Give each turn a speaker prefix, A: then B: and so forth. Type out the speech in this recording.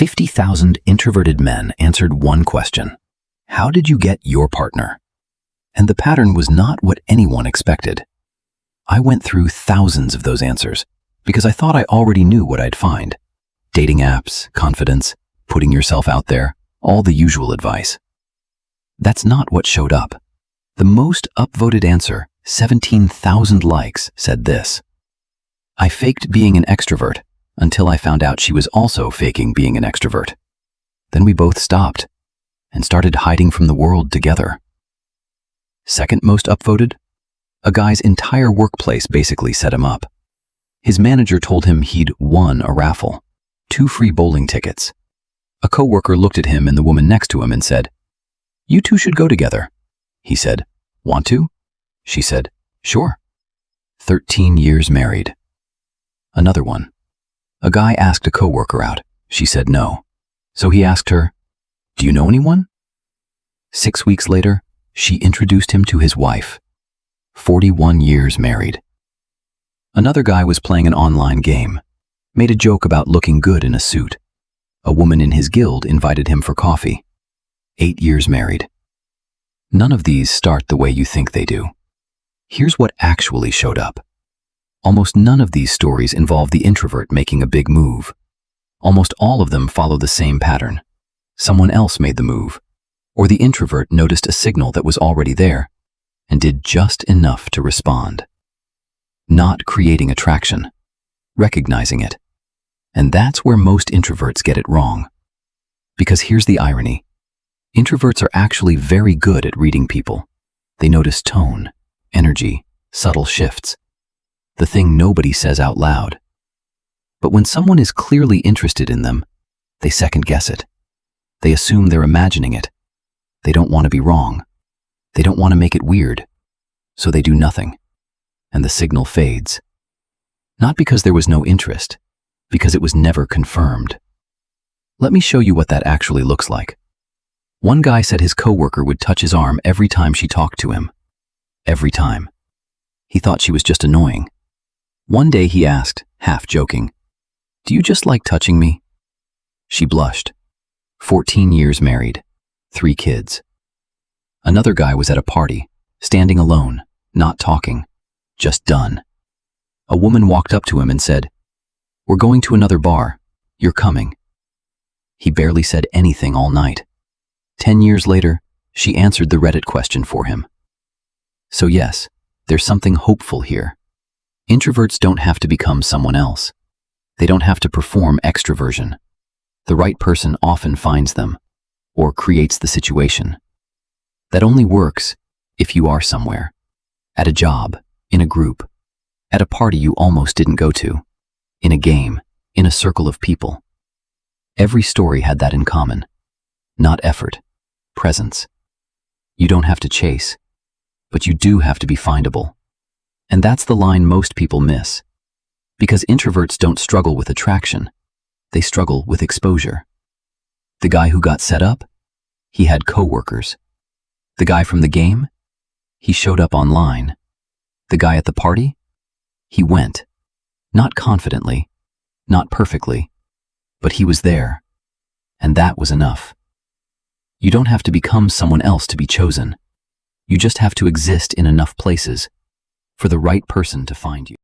A: 50,000 introverted men answered one question: how did you get your partner? And the pattern was not what anyone expected. I went through thousands of those answers because I thought I already knew what I'd find. Dating apps, confidence, putting yourself out there, all the usual advice. That's not what showed up. The most upvoted answer, 17,000 likes, said this: I faked being an extrovert until I found out she was also faking being an extrovert. Then we both stopped and started hiding from the world together. Second most upvoted? A guy's entire workplace basically set him up. His manager told him he'd won a raffle, 2 free bowling tickets. A coworker looked at him and the woman next to him and said, "You two should go together." He said, "Want to?" She said, "Sure." 13 years married. Another one. A guy asked a coworker out. She said no. So he asked her, "Do you know anyone?" 6 weeks later, she introduced him to his wife. 41 years married. Another guy was playing an online game, made a joke about looking good in a suit. A woman in his guild invited him for coffee. 8 years married. None of these start the way you think they do. Here's what actually showed up. Almost none of these stories involve the introvert making a big move. Almost all of them follow the same pattern. Someone else made the move, or the introvert noticed a signal that was already there and did just enough to respond. Not creating attraction, recognizing it. And that's where most introverts get it wrong. Because here's the irony. Introverts are actually very good at reading people. They notice tone, energy, subtle shifts. The thing nobody says out loud. But when someone is clearly interested in them, they second-guess it. They assume they're imagining it. They don't want to be wrong. They don't want to make it weird. So they do nothing. And the signal fades. Not because there was no interest, because it was never confirmed. Let me show you what that actually looks like. One guy said his coworker would touch his arm every time she talked to him. Every time. He thought she was just annoying. One day he asked, half joking, "Do you just like touching me?" She blushed. 14 years married, 3 kids. Another guy was at a party, standing alone, not talking, just done. A woman walked up to him and said, "We're going to another bar. You're coming." He barely said anything all night. 10 years later, she answered the Reddit question for him. So yes, there's something hopeful here. Introverts don't have to become someone else. They don't have to perform extroversion. The right person often finds them, or creates the situation. That only works if you are somewhere. At a job, in a group, at a party you almost didn't go to, in a game, in a circle of people. Every story had that in common. Not effort, presence. You don't have to chase, but you do have to be findable. And that's the line most people miss. Because introverts don't struggle with attraction, they struggle with exposure. The guy who got set up, he had coworkers. The guy from the game, he showed up online. The guy at the party, he went. Not confidently, not perfectly, but he was there. And that was enough. You don't have to become someone else to be chosen. You just have to exist in enough places for the right person to find you.